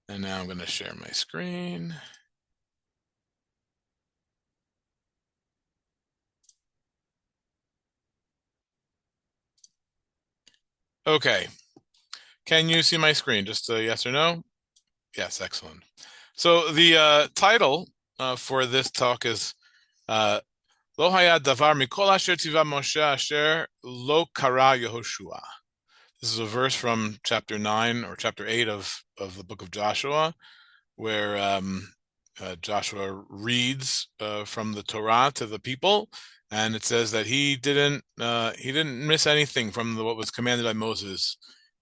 And now I'm going to share my screen. Okay. Can you see my screen? Just a yes or no? Yes, excellent. So the title for this talk is Lo haya davar mikol asher tiva Moshe asher lo kara Yehoshua. This is a verse from chapter 9 or chapter 8 of the book of Joshua, where Joshua reads from the Torah to the people, and it says that he didn't miss anything from what was commanded by Moses.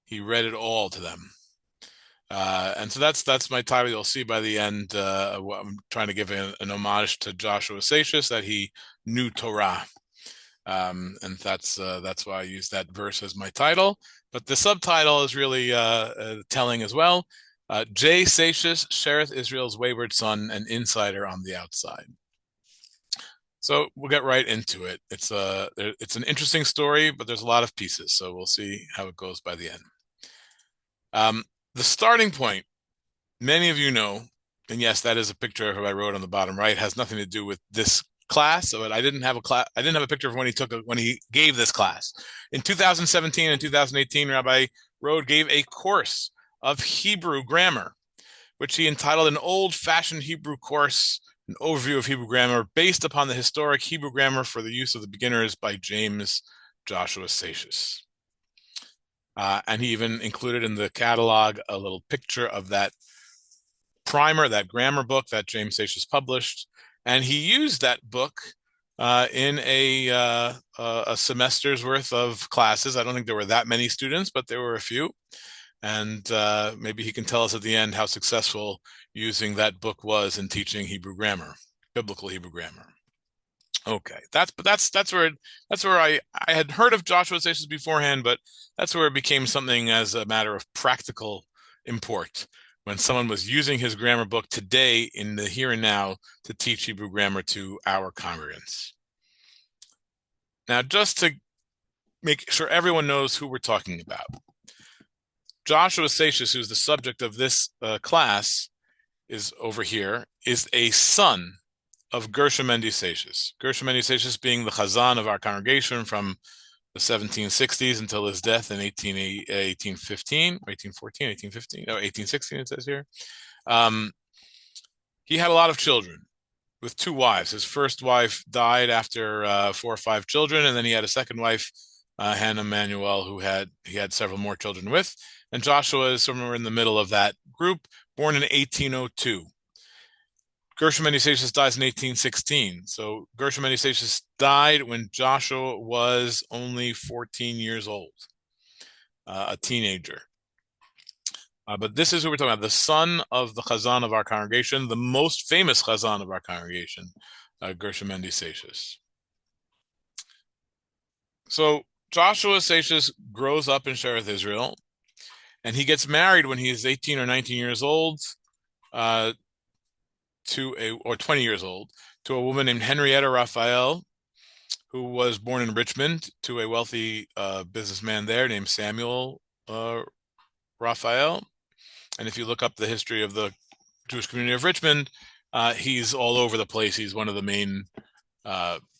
He read it all to them. And so that's my title. You'll see by the end I'm trying to give an homage to Joshua Seixas, that he knew Torah. And that's why I use that verse as my title. But the subtitle is really telling as well. J. Seixas, Shearith, Israel's wayward son, an insider on the outside. So we'll get right into it. It's an interesting story, but there's a lot of pieces. So we'll see how it goes by the end. The starting point, many of you know, and yes, that is a picture of who I wrote on the bottom right. It has nothing to do with this class. So I didn't have a picture of when he gave this class. In 2017 and 2018, Rabbi Rode gave a course of Hebrew grammar, which he entitled An Old-Fashioned Hebrew Course, an overview of Hebrew grammar based upon the historic Hebrew grammar for the use of the beginners by James Joshua Seixas. And he even included in the catalog a little picture of that primer, that grammar book that James Seixas published. And he used that book in a semester's worth of classes. I don't think there were that many students, but there were a few. And maybe he can tell us at the end how successful using that book was in teaching Hebrew grammar, biblical Hebrew grammar. Okay, that's where I had heard of Joshua Seixas beforehand, but that's where it became something as a matter of practical import, when someone was using his grammar book today in the here and now to teach Hebrew grammar to our congregants. Now, just to make sure everyone knows who we're talking about, Joshua Seixas, who's the subject of this class, is over here, is a son of Gershom Mendy Seixas. Gershom Mendy Seixas being the chazan of our congregation from the 1760s until his death in 1815, 1814, 1815, no, 1816 it says here. He had a lot of children with two wives. His first wife died after 4 or 5 children, and then he had a second wife, Hannah Manuel, who he had several more children with. And Joshua is somewhere in the middle of that group, born in 1802. Gershom Mendy Seixas dies in 1816. So Gershom Mendy Seixas died when Joshua was only 14 years old, a teenager. But this is who we're talking about, the son of the chazan of our congregation, the most famous chazan of our congregation, Gershom Mendy Seixas. So Joshua Seixas grows up in Shearith, Israel, and he gets married when he is 18 or 19 years old, or 20 years old, to a woman named Henrietta Raphael, who was born in Richmond, to a wealthy businessman there named Samuel Raphael. And if you look up the history of the Jewish community of Richmond, he's all over the place. He's one of the main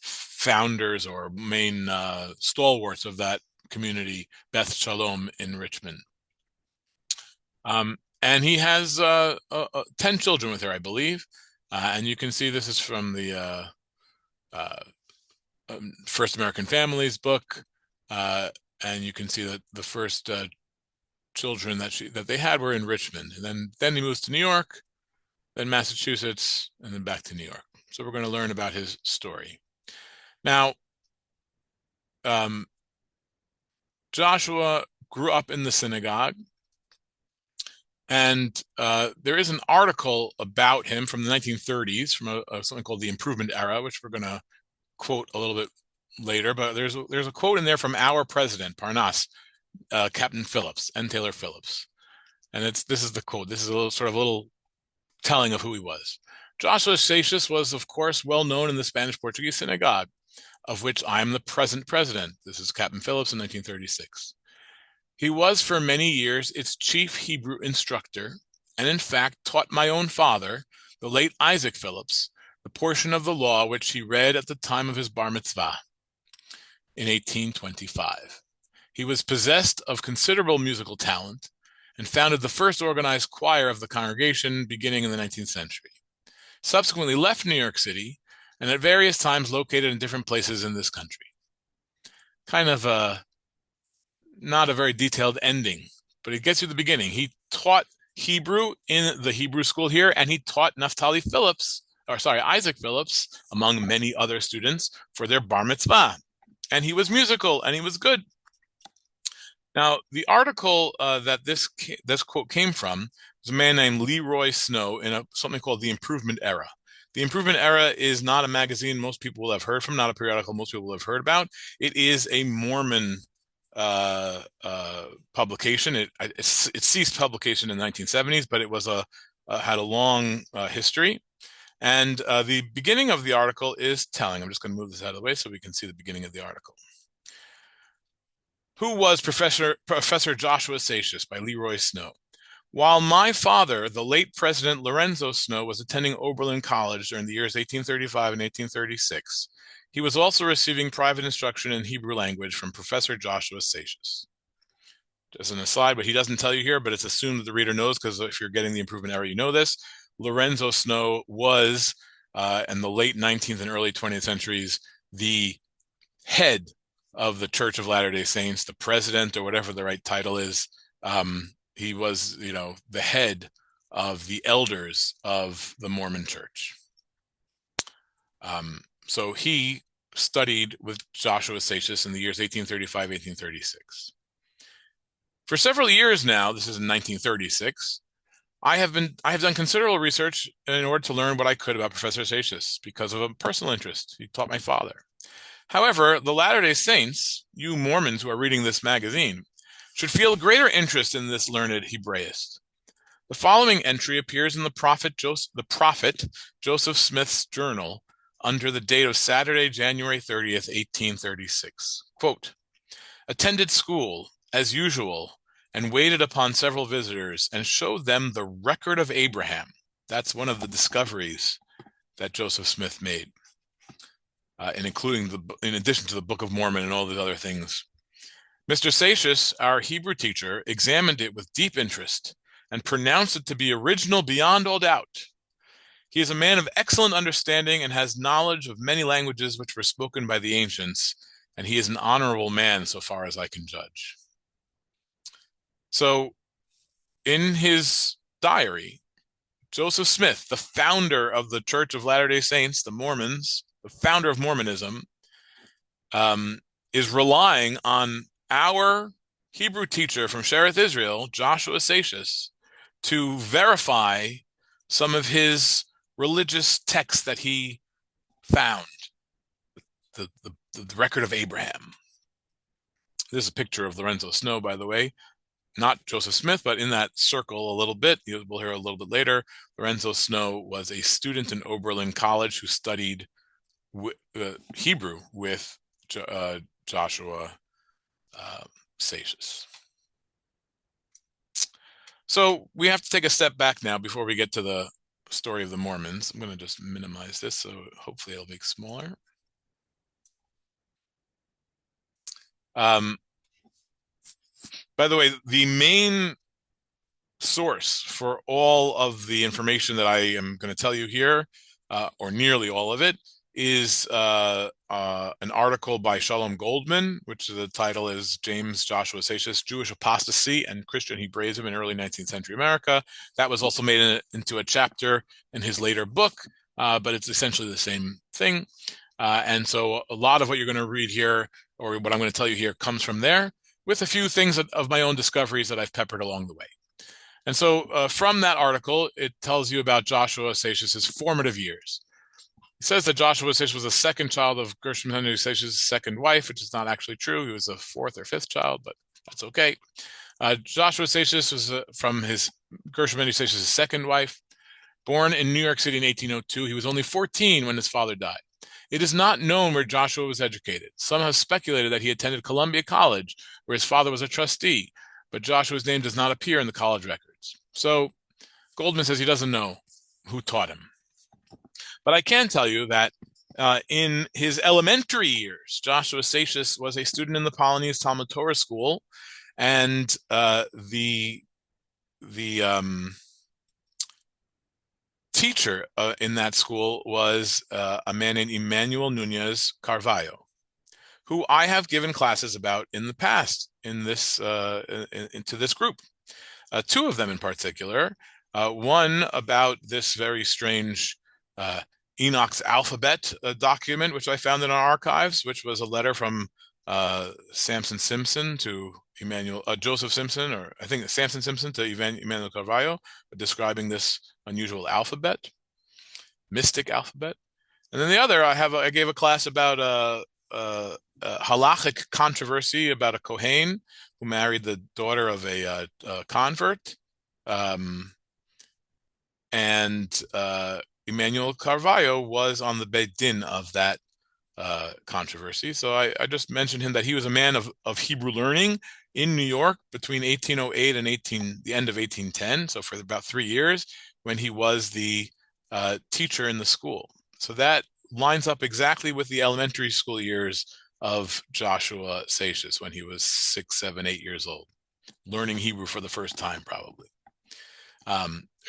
founders or main stalwarts of that community, Beth Shalom in Richmond. And he has 10 children with her, I believe. And you can see this is from the First American Families book. And you can see that the first children that they had were in Richmond. And then he moves to New York, then Massachusetts, and then back to New York. So we're going to learn about his story. Now, Joshua grew up in the synagogue. And there is an article about him from the 1930s, from something called the Improvement Era, which we're going to quote a little bit later. But there's a quote in there from our president, Parnas, Captain Phillips, N. Taylor Phillips. And this is the quote. This is a little telling of who he was. Joshua Seixas was, of course, well known in the Spanish-Portuguese synagogue, of which I am the present president. This is Captain Phillips in 1936. He was for many years its chief Hebrew instructor and in fact taught my own father, the late Isaac Phillips, the portion of the law which he read at the time of his bar mitzvah in 1825. He was possessed of considerable musical talent and founded the first organized choir of the congregation beginning in the 19th century. Subsequently left New York City and at various times located in different places in this country. Kind of not a very detailed ending, but it gets you the beginning. He taught Hebrew in the Hebrew school here, and he taught Isaac Phillips, among many other students, for their bar mitzvah. And he was musical, and he was good. Now, the article that this quote came from was a man named Leroy Snow in something called The Improvement Era. The Improvement Era is not a magazine most people will have heard from, not a periodical most people will have heard about. It is a Mormon publication. It ceased publication in the 1970s, but it was had a long history. And the beginning of the article is telling. I'm just going to move this out of the way so we can see the beginning of the article. Who was Professor Joshua Seixas by Leroy Snow? While my father, the late President Lorenzo Snow, was attending Oberlin College during the years 1835 and 1836, he was also receiving private instruction in Hebrew language from Professor Joshua Seixas. Just an aside, but he doesn't tell you here, but it's assumed that the reader knows, because if you're getting the Improvement Era, you know this. Lorenzo Snow was, in the late 19th and early 20th centuries, the head of the Church of Latter-day Saints, the president, or whatever the right title is. He was, the head of the elders of the Mormon Church. So he studied with Joshua Seixas in the years 1835, 1836. For several years now, this is in 1936, I have done considerable research in order to learn what I could about Professor Seixas because of a personal interest. He taught my father. However, the Latter-day Saints, you Mormons who are reading this magazine, should feel a greater interest in this learned Hebraist. The following entry appears in the prophet Joseph Smith's journal under the date of Saturday, January 30th, 1836. Quote, attended school, as usual, and waited upon several visitors and showed them the record of Abraham. That's one of the discoveries that Joseph Smith made, in addition to the Book of Mormon and all these other things. Mr. Seixas, our Hebrew teacher, examined it with deep interest and pronounced it to be original beyond all doubt. He is a man of excellent understanding and has knowledge of many languages which were spoken by the ancients, and he is an honorable man so far as I can judge. So, in his diary, Joseph Smith, the founder of the Church of Latter-day Saints, the Mormons, the founder of Mormonism, is relying on our Hebrew teacher from Shearith, Israel, Joshua Seixas, to verify some of his religious texts that he found, the record of Abraham. This is a picture of Lorenzo Snow, by the way, not Joseph Smith, but in that circle a little bit. We'll hear a little bit later. Lorenzo Snow was a student in Oberlin College who studied Hebrew with Joshua Seixas. So we have to take a step back now before we get to the story of the Mormons. I'm going to just minimize this, so hopefully it'll be smaller. By the way, the main source for all of the information that I am going to tell you here, or nearly all of it, is an article by Shalom Goldman, which the title is James Joshua Seixas, Jewish Apostasy and Christian Hebraism in Early 19th Century America. That was also made into a chapter in his later book, but it's essentially the same thing. And so a lot of what you're going to read here, or what I'm going to tell you here, comes from there, with a few things of my own discoveries that I've peppered along the way. And so from that article, it tells you about Joshua Seixas' formative years. He says that Joshua Seixas was the second child of Gershom Henry Seixas' second wife, which is not actually true. He was the fourth or fifth child, but that's okay. Joshua Seixas was from his Gershom Henry Seixas' second wife. Born in New York City in 1802, he was only 14 when his father died. It is not known where Joshua was educated. Some have speculated that he attended Columbia College, where his father was a trustee, but Joshua's name does not appear in the college records. So Goldman says he doesn't know who taught him. But I can tell you that in his elementary years, Joshua Seixas was a student in the Polonese Talmud Torah school, and the teacher in that school was a man named Emmanuel Nunez Carvalho, who I have given classes about in the past in this into this group. Two of them in particular. One about this very strange Enoch's alphabet document, which I found in our archives, which was a letter from Samson Simpson to Joseph Simpson, or I think Samson Simpson to Emmanuel Carvalho, describing this unusual alphabet, mystic alphabet. And then the other, I gave a class about halachic controversy about a Kohen who married the daughter of a convert, and Emmanuel Carvalho was on the Beit Din of that controversy. So I just mentioned him, that he was a man of Hebrew learning in New York between 1808 and the end of 1810. So for about 3 years, when he was the teacher in the school. So that lines up exactly with the elementary school years of Joshua Seixas, when he was 6, 7, 8 years old, learning Hebrew for the first time, probably.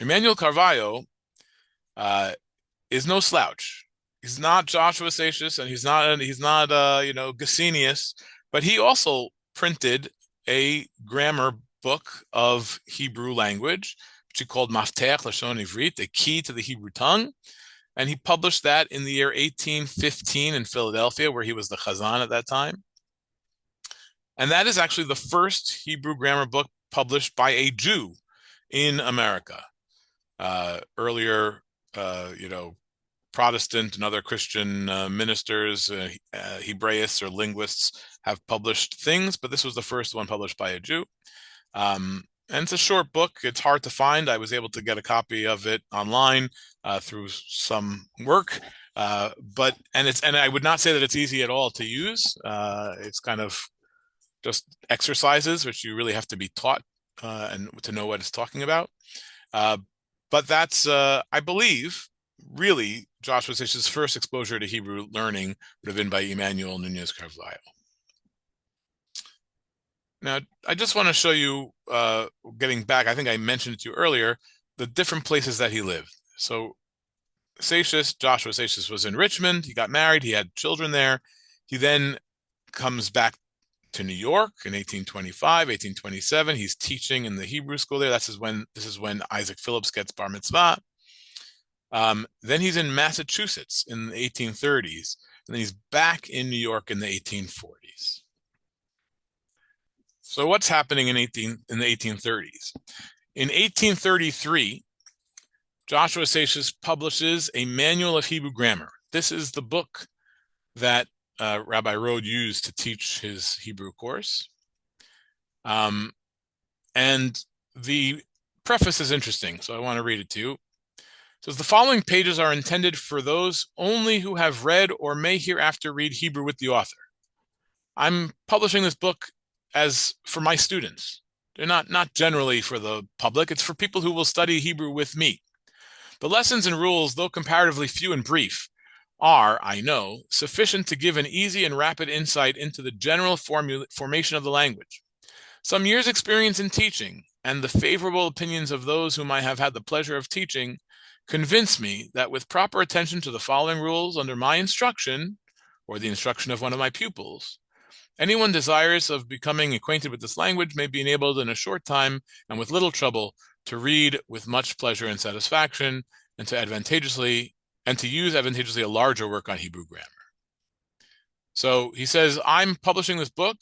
Emmanuel Carvalho is no slouch. He's not Joshua Seixas, and he's not Gesenius, but he also printed a grammar book of Hebrew language, which he called Mafteach Lashon Ivrit, the key to the Hebrew tongue. And he published that in the year 1815 in Philadelphia, where he was the Chazan at that time. And that is actually the first Hebrew grammar book published by a Jew in America. Earlier, Protestant and other Christian ministers, Hebraists or linguists have published things, but this was the first one published by a Jew. And it's a short book. It's hard to find. I was able to get a copy of it online through some work, and I would not say that it's easy at all to use. It's kind of just exercises, which you really have to be taught and to know what it's talking about. But that's, I believe, really Joshua Seixas' first exposure to Hebrew learning would have been by Emmanuel Nunez Carvalho. Now, I just want to show you, getting back, I think I mentioned it to you earlier, the different places that he lived. So Joshua Seixas was in Richmond. He got married. He had children there. He then comes back to New York in 1825, 1827. He's teaching in the Hebrew school there. This is when Isaac Phillips gets bar mitzvah. Then he's in Massachusetts in the 1830s. And then he's back in New York in the 1840s. So what's happening in the 1830s? In 1833, Joshua Seixas publishes a Manual of Hebrew Grammar. This is the book that Rabbi Rode used to teach his Hebrew course. And the preface is interesting, so I want to read it to you. It says, the following pages are intended for those only who have read or may hereafter read Hebrew with the author. I'm publishing this book as for my students. They're not generally for the public. It's for people who will study Hebrew with me. The lessons and rules, though comparatively few and brief, are, I know, sufficient to give an easy and rapid insight into the general formation of the language. Some years' experience in teaching and the favorable opinions of those whom I have had the pleasure of teaching convince me that with proper attention to the following rules under my instruction, or the instruction of one of my pupils, anyone desirous of becoming acquainted with this language may be enabled in a short time and with little trouble to read with much pleasure and satisfaction, and to use advantageously a larger work on Hebrew grammar. So he says, I'm publishing this book.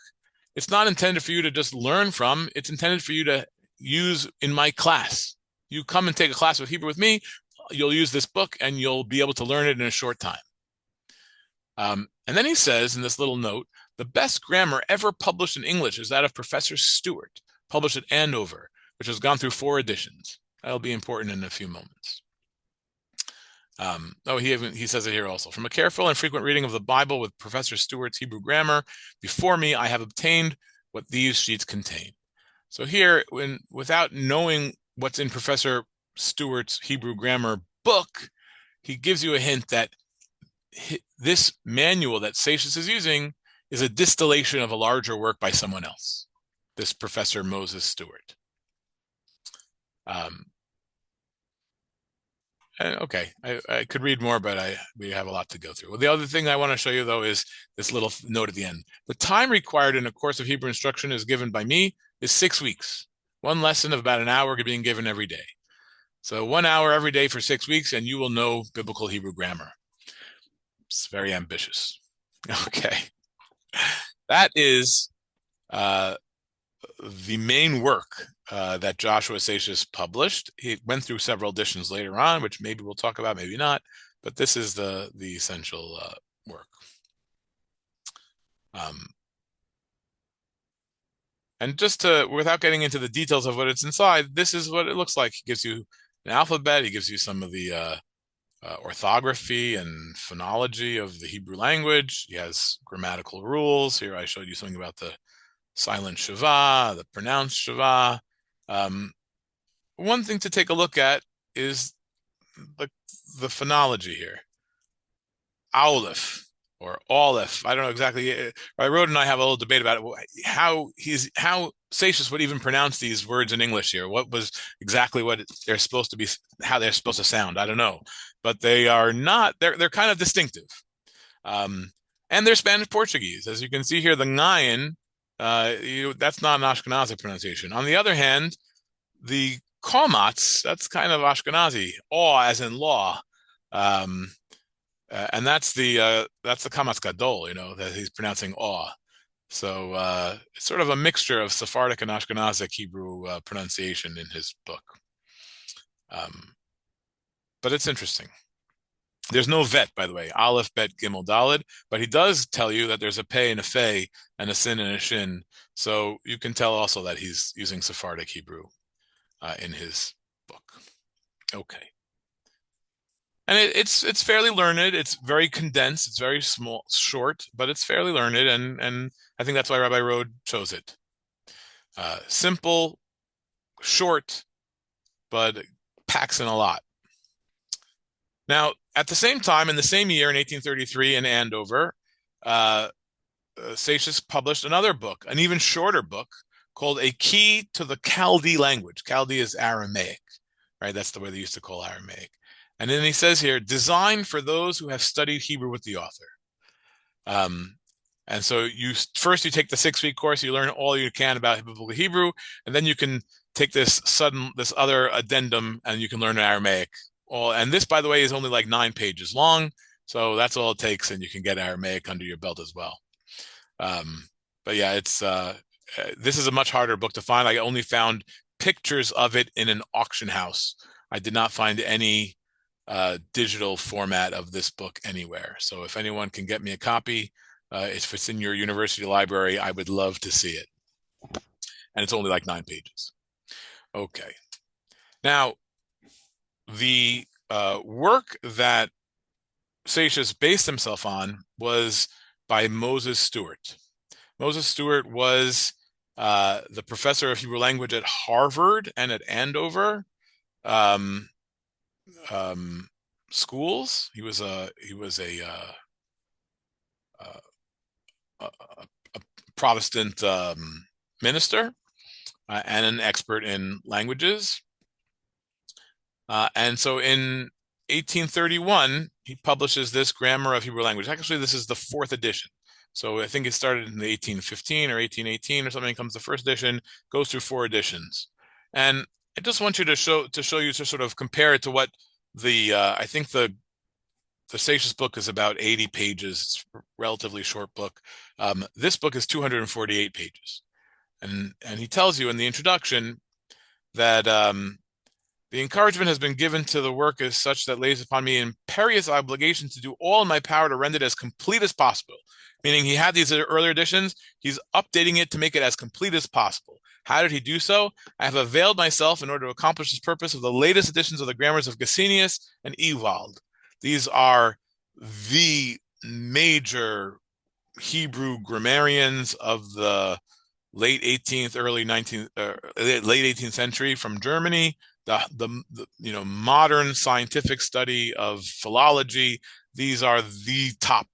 It's not intended for you to just learn from. It's intended for you to use in my class. You come and take a class with Hebrew with me, you'll use this book and you'll be able to learn it in a short time. And then he says in this little note, the best grammar ever published in English is that of Professor Stewart, published at Andover, which has gone through 4 editions. That'll be important in a few moments. He says it here also. From a careful and frequent reading of the Bible with Professor Stewart's Hebrew grammar before me, I have obtained what these sheets contain. So here, without knowing what's in Professor Stewart's Hebrew grammar book, he gives you a hint that this manual that Seixas is using is a distillation of a larger work by someone else, this Professor Moses Stewart. Okay, I could read more, but we have a lot to go through. Well, the other thing I want to show you, though, is this little note at the end. The time required in a course of Hebrew instruction is given by me is 6 weeks. One lesson of about an hour being given every day. So 1 hour every day for 6 weeks, and you will know biblical Hebrew grammar. It's very ambitious. Okay. That is the main work that Joshua Seixas published. He went through several editions later on, which maybe we'll talk about, maybe not. But this is the essential work. And just without getting into the details of what it's inside, this is what it looks like. He gives you an alphabet. He gives you some of the orthography and phonology of the Hebrew language. He has grammatical rules. Here I showed you something about the silent shava, the pronounced shava. One thing to take a look at is the phonology here. Aleph or Aleph. I don't know exactly. Wayward and I have a little debate about it. How Seixas would even pronounce these words in English here. What was exactly what they're supposed to be, how they're supposed to sound. I don't know. But they are not, they're kind of distinctive. And they're Spanish Portuguese. As you can see here, the ngayin, that's not an Ashkenazi pronunciation. On the other hand, the komats, that's kind of Ashkenazi. Aw, as in law. And that's the Kamatz Gadol, that he's pronouncing aw. So it's sort of a mixture of Sephardic and Ashkenazic Hebrew pronunciation in his book. But it's interesting. There's no vet, by the way, Aleph, Bet, Gimel, Daled, but he does tell you that there's a pei and a fei and a sin and a shin. So you can tell also that he's using Sephardic Hebrew in his book. Okay. And it's fairly learned. It's very condensed. It's very small, short, but it's fairly learned. And I think that's why Rabbi Rode chose it. Simple, short, but packs in a lot. Now, at the same time, in the same year, in 1833, in Andover, Seixas published another book, an even shorter book, called A Key to the Chaldee Language. Chaldee is Aramaic, right? That's the way they used to call Aramaic. And then he says here, designed for those who have studied Hebrew with the author. And so you take the 6-week course, you learn all you can about biblical Hebrew, and then you can take this other addendum, and you can learn Aramaic. And this, by the way, is only like 9 pages long, so that's all it takes, and you can get Aramaic under your belt as well. But yeah, this is a much harder book to find. I only found pictures of it in an auction house. I did not find any digital format of this book anywhere. So if anyone can get me a copy, if it's in your university library, I would love to see it. And it's only like 9 pages. Okay. Now, the work that Seixas based himself on was by Moses Stewart. Moses Stewart was the professor of Hebrew language at Harvard and at Andover schools. He was a Protestant minister and an expert in languages. And so in 1831, he publishes this Grammar of Hebrew Language. Actually, this is the 4th edition. So I think it started in the 1815 or 1818 or something. Comes the first edition, goes through 4 editions. And I just want you to show you to sort of compare it to what I think the Seixas book is about 80 pages. It's a relatively short book. This book is 248 pages. And he tells you in the introduction that the encouragement has been given to the work as such that lays upon me imperious obligation to do all in my power to render it as complete as possible. Meaning he had these earlier editions, he's updating it to make it as complete as possible. How did he do so? I have availed myself in order to accomplish this purpose of the latest editions of the grammars of Gesenius and Ewald. These are the major Hebrew grammarians of the late 18th, early 19th, late 18th century from Germany. The modern scientific study of philology. These are the top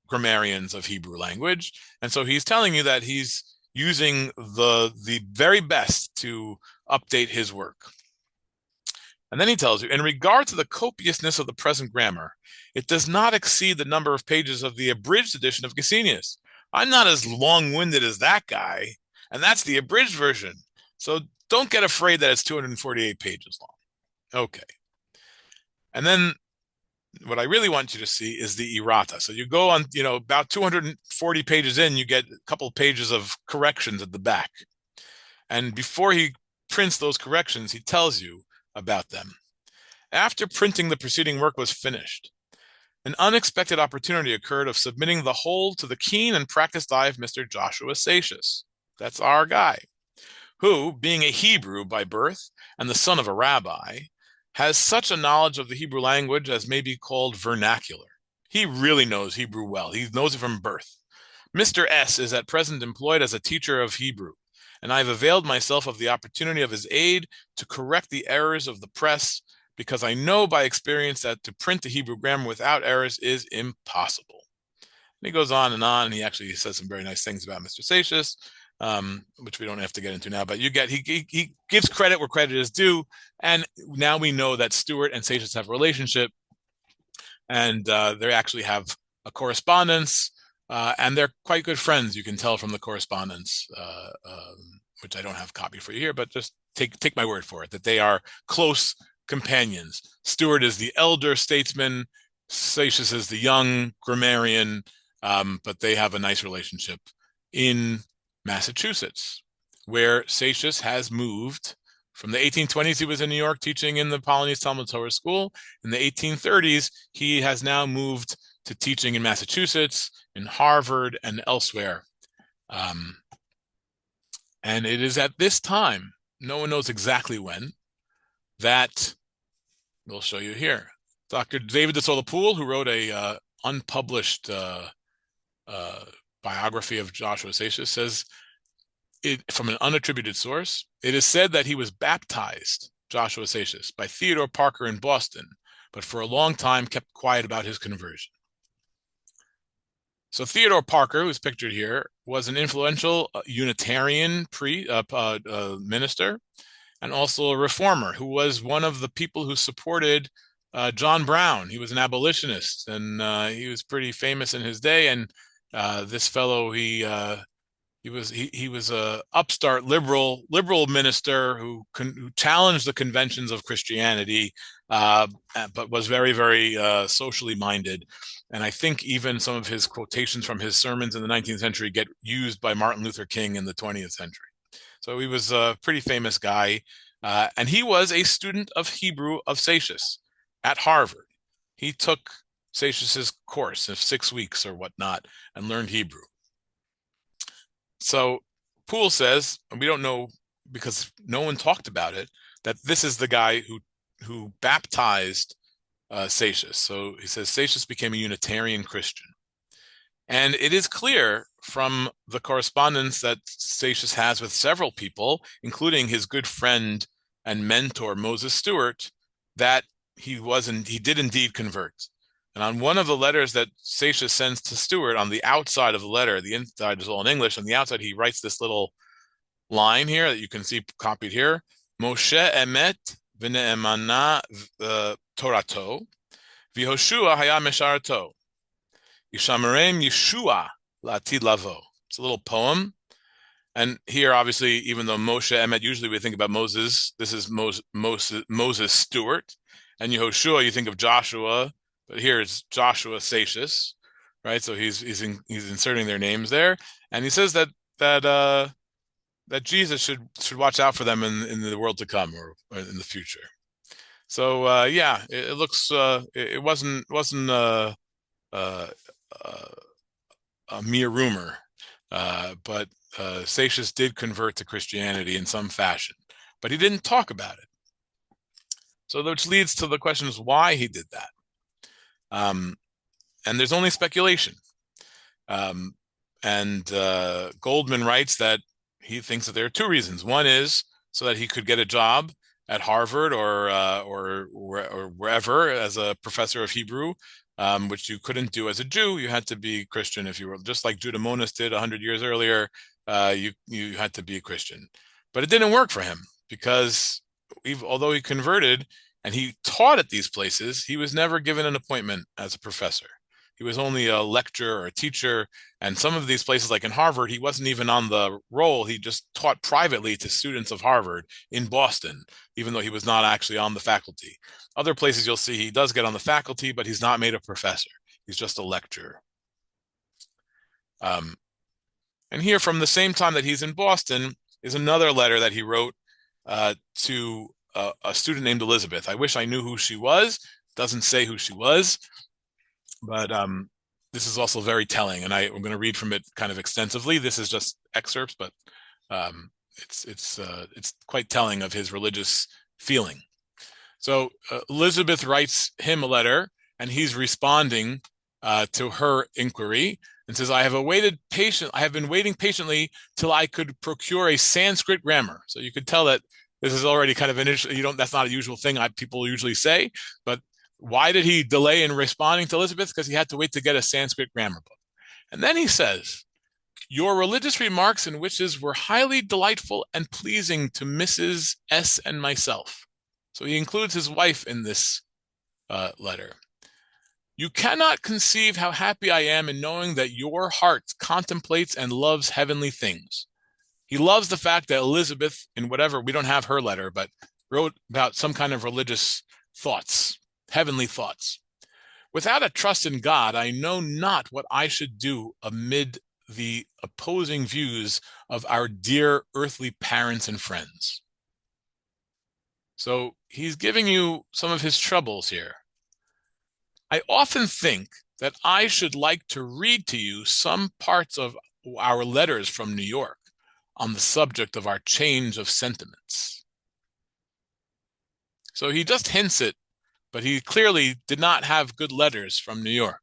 grammarians of Hebrew language, and so he's telling you that he's using the very best to update his work. And then he tells you, in regard to the copiousness of the present grammar, it does not exceed the number of pages of the abridged edition of Gesenius. I'm not as long-winded as that guy, and that's the abridged version. So don't get afraid that it's 248 pages long. Okay. And then what I really want you to see is the errata. So you go on, about 240 pages in, you get a couple of pages of corrections at the back. And before he prints those corrections, he tells you about them. After printing the preceding work was finished, an unexpected opportunity occurred of submitting the whole to the keen and practiced eye of Mr. Joshua Seixas. That's our guy, who, being a Hebrew by birth and the son of a rabbi, has such a knowledge of the Hebrew language as may be called vernacular. He really knows Hebrew well. He knows it from birth. Mr. S. is at present employed as a teacher of Hebrew, and I have availed myself of the opportunity of his aid to correct the errors of the press, because I know by experience that to print the Hebrew grammar without errors is impossible. And he goes on, and he actually says some very nice things about Mr. Seixas, which we don't have to get into now, but he gives credit where credit is due, and now we know that Stuart and Seixas have a relationship, and they actually have a correspondence, and they're quite good friends. You can tell from the correspondence, which I don't have a copy for you here, but just take my word for it, that they are close companions. Stuart is the elder statesman, Seixas is the young grammarian, but they have a nice relationship in Massachusetts, where Seixas has moved. From the 1820s, he was in New York teaching in the Polonese Talmud Torah school. In the 1830s, he has now moved to teaching in Massachusetts, in Harvard, and elsewhere. And it is at this time, no one knows exactly when, that we'll show you here. Dr. David de Solapool, who wrote a unpublished biography of Joshua Seixas, says, from an unattributed source, it is said that he was baptized, Joshua Seixas, by Theodore Parker in Boston, but for a long time kept quiet about his conversion. So Theodore Parker, who's pictured here, was an influential Unitarian minister, and also a reformer, who was one of the people who supported John Brown. He was an abolitionist, and he was pretty famous in his day. And this fellow, he was a upstart liberal minister who challenged the conventions of Christianity, but was very, very socially minded. And I think even some of his quotations from his sermons in the 19th century get used by Martin Luther King in the 20th century. So he was a pretty famous guy, and he was a student of Hebrew of Seixas at Harvard. He took Seixas's course of 6 weeks or whatnot and learned Hebrew. So Poole says, and we don't know because no one talked about it, that this is the guy who baptized Seixas. So he says Seixas became a Unitarian Christian. And it is clear from the correspondence that Seixas has with several people, including his good friend and mentor, Moses Stuart, that he did indeed convert. And on one of the letters that Seixas sends to Stuart, on the outside of the letter, the inside is all in English, on the outside he writes this little line here that you can see copied here, Moshe emet v'ne'emana torato, v'Yehoshua haya mesharato. Yishamerem Yeshua la'atid lavo. It's a little poem. And here, obviously, even though Moshe Emet, usually we think about Moses, this is Moses Stuart. And Yehoshua, you think of Joshua, but here it's Joshua Seixas, right? So he's inserting their names there. And he says that Jesus should watch out for them in the world to come, or in the future. So yeah, it looks it wasn't a mere rumor, but Seixas did convert to Christianity in some fashion, but he didn't talk about it. So which leads to the question is why he did that. And there's only speculation. And Goldman writes that he thinks that there are two reasons. One is so that he could get a job at Harvard or wherever as a professor of Hebrew, which you couldn't do as a Jew. You had to be Christian if you were, just like Judamonas did 100 years earlier. You had to be a Christian, but it didn't work for him because although he converted and he taught at these places, he was never given an appointment as a professor. He was only a lecturer or a teacher. And some of these places, like in Harvard, he wasn't even on the roll. He just taught privately to students of Harvard in Boston, even though he was not actually on the faculty. Other places you'll see he does get on the faculty, but he's not made a professor. He's just a lecturer. And here, from the same time that he's in Boston, is another letter that he wrote to a student named Elizabeth. I wish I knew who she was. Doesn't say who she was, but this is also very telling, and I'm going to read from it kind of extensively. This is just excerpts, but it's quite telling of his religious feeling. So Elizabeth writes him a letter, and he's responding to her inquiry, and says, I have been waiting patiently till I could procure a Sanskrit grammar. So you could tell that this is already kind of that's not a usual thing people usually say, but why did he delay in responding to Elizabeth? Because he had to wait to get a Sanskrit grammar book. And then he says, your religious remarks and wishes were highly delightful and pleasing to Mrs. S. and myself. So he includes his wife in this letter. You cannot conceive how happy I am in knowing that your heart contemplates and loves heavenly things. He loves the fact that Elizabeth, in whatever, we don't have her letter, but wrote about some kind of religious thoughts, heavenly thoughts. Without a trust in God, I know not what I should do amid the opposing views of our dear earthly parents and friends. So he's giving you some of his troubles here. I often think that I should like to read to you some parts of our letters from New York on the subject of our change of sentiments. So he just hints it, but he clearly did not have good letters from New York.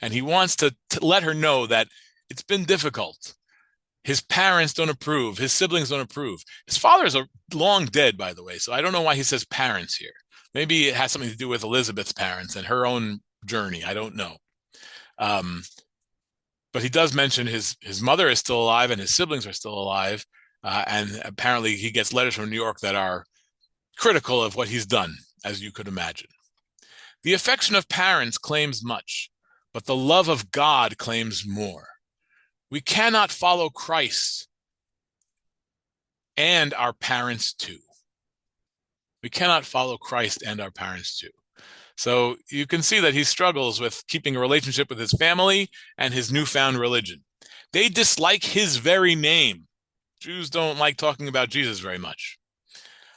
And he wants to let her know that it's been difficult. His parents don't approve. His siblings don't approve. His father is long dead, by the way, so I don't know why he says parents here. Maybe it has something to do with Elizabeth's parents and her own journey. I don't know. But he does mention his mother is still alive and his siblings are still alive. And apparently he gets letters from New York that are critical of what he's done, as you could imagine. The affection of parents claims much, but the love of God claims more. We cannot follow Christ and our parents too. We cannot follow Christ and our parents too. So you can see that he struggles with keeping a relationship with his family and his newfound religion. They dislike his very name. Jews don't like talking about Jesus very much.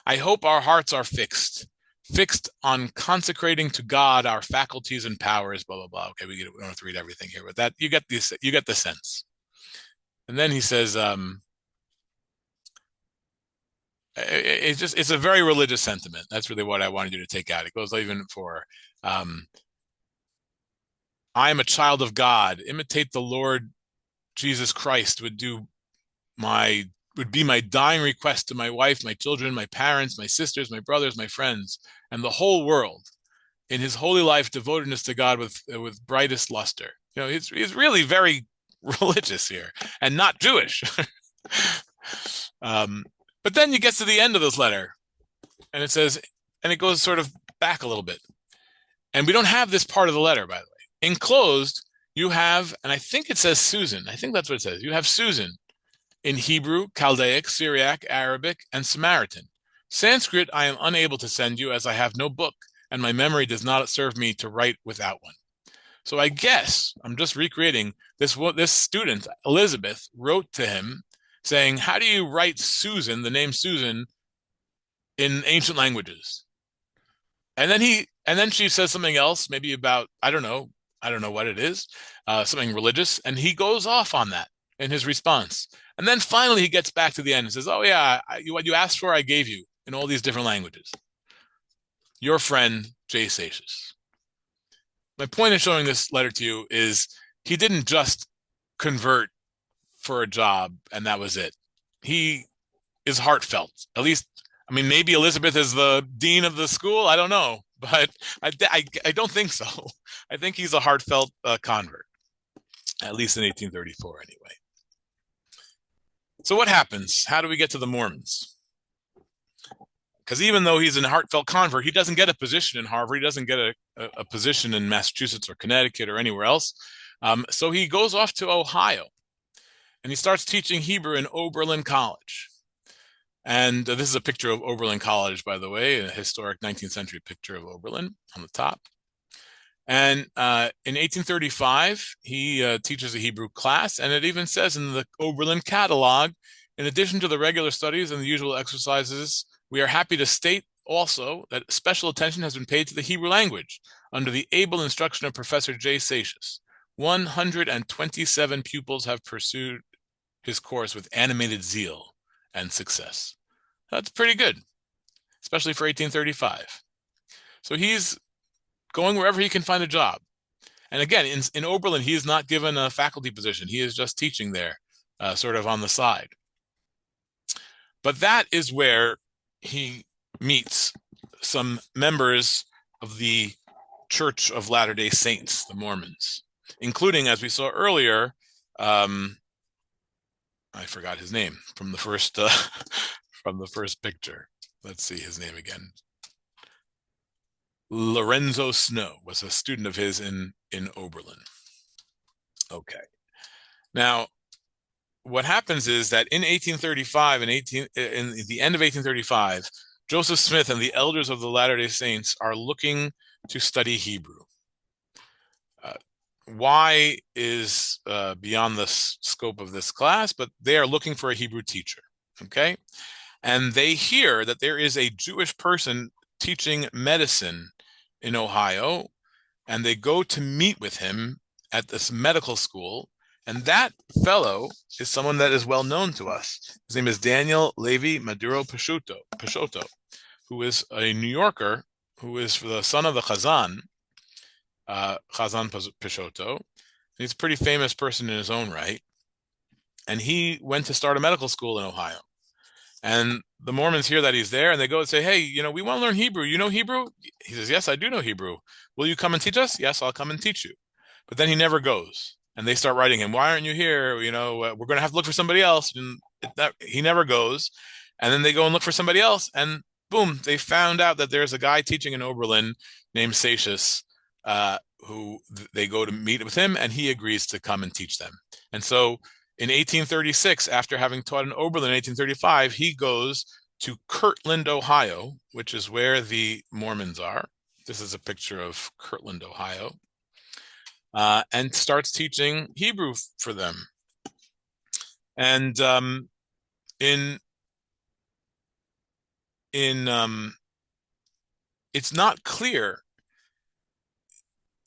I hope our hearts are fixed on consecrating to God our faculties and powers, blah, blah, blah. Okay, we don't have to read everything here, but that you get the sense. And then he says, it's a very religious sentiment. That's really what I wanted you to take out. It goes even for, I am a child of God. Imitate the Lord Jesus Christ would be my dying request to my wife, my children, my parents, my sisters, my brothers, my friends, and the whole world. In his holy life, devotedness to God with brightest luster. You know, he's really very religious here and not Jewish. But then you get to the end of this letter, and it says, and it goes sort of back a little bit. And we don't have this part of the letter, by the way. Enclosed, you have, and I think it says Susan. I think that's what it says. You have Susan in Hebrew, Chaldaic, Syriac, Arabic, and Samaritan. Sanskrit I am unable to send you as I have no book, and my memory does not serve me to write without one. So I guess, I'm just recreating, this student, Elizabeth, wrote to him saying, how do you write Susan, the name Susan, in ancient languages? And then she says something else, maybe about, I don't know what it is, something religious, and he goes off on that in his response. And then finally he gets back to the end and says, oh yeah, what you asked for, I gave you in all these different languages. Your friend, J. Seixas. My point in showing this letter to you is he didn't just convert for a job and that was it. he is heartfelt. At least, I mean, maybe Elizabeth is the dean of the school. I don't know, but I don't think so. I think he's a heartfelt convert, at least in 1834 anyway. So what happens? How do we get to the Mormons? Because even though he's a heartfelt convert, he doesn't get a position in Harvard. He doesn't get a position in Massachusetts or Connecticut or anywhere else. So he goes off to Ohio, and he starts teaching Hebrew in Oberlin College. And this is a picture of Oberlin College, by the way, a historic 19th century picture of Oberlin on the top. And in 1835, he teaches a Hebrew class, and it even says in the Oberlin catalog, in addition to the regular studies and the usual exercises, we are happy to state also that special attention has been paid to the Hebrew language under the able instruction of Professor J. Seixas. 127 pupils have pursued his course with animated zeal and success. That's pretty good, especially for 1835. So he's going wherever he can find a job. And again, in Oberlin, he is not given a faculty position. He is just teaching there, sort of on the side. But that is where he meets some members of the Church of Latter-day Saints, the Mormons, including, as we saw earlier, I forgot his name from the first picture. Let's see his name again. Lorenzo Snow was a student of his in Oberlin. Okay. Now, what happens is that in 1835 in the end of 1835, Joseph Smith and the elders of the Latter-day Saints are looking to study Hebrew. Why is beyond the scope of this class, but they are looking for a Hebrew teacher, okay? And they hear that there is a Jewish person teaching medicine in Ohio, and they go to meet with him at this medical school, and that fellow is someone that is well known to us. His name is Daniel Levi Maduro Peixoto, who is a New Yorker, who is the son of the Chazan Peixoto. He's a pretty famous person in his own right. And he went to start a medical school in Ohio. And the Mormons hear that he's there, and they go and say, hey, we want to learn Hebrew. You know Hebrew? He says, yes, I do know Hebrew. Will you come and teach us? Yes, I'll come and teach you. But then he never goes. And they start writing him, why aren't you here? We're going to have to look for somebody else. And he never goes. And then they go and look for somebody else. And boom, they found out that there's a guy teaching in Oberlin named Seixas, who they go to meet with him, and he agrees to come and teach them. And so in 1836, after having taught in Oberlin in 1835, he goes to Kirtland, Ohio, which is where the Mormons are. This is a picture of Kirtland, Ohio, and starts teaching Hebrew for them. And it's not clear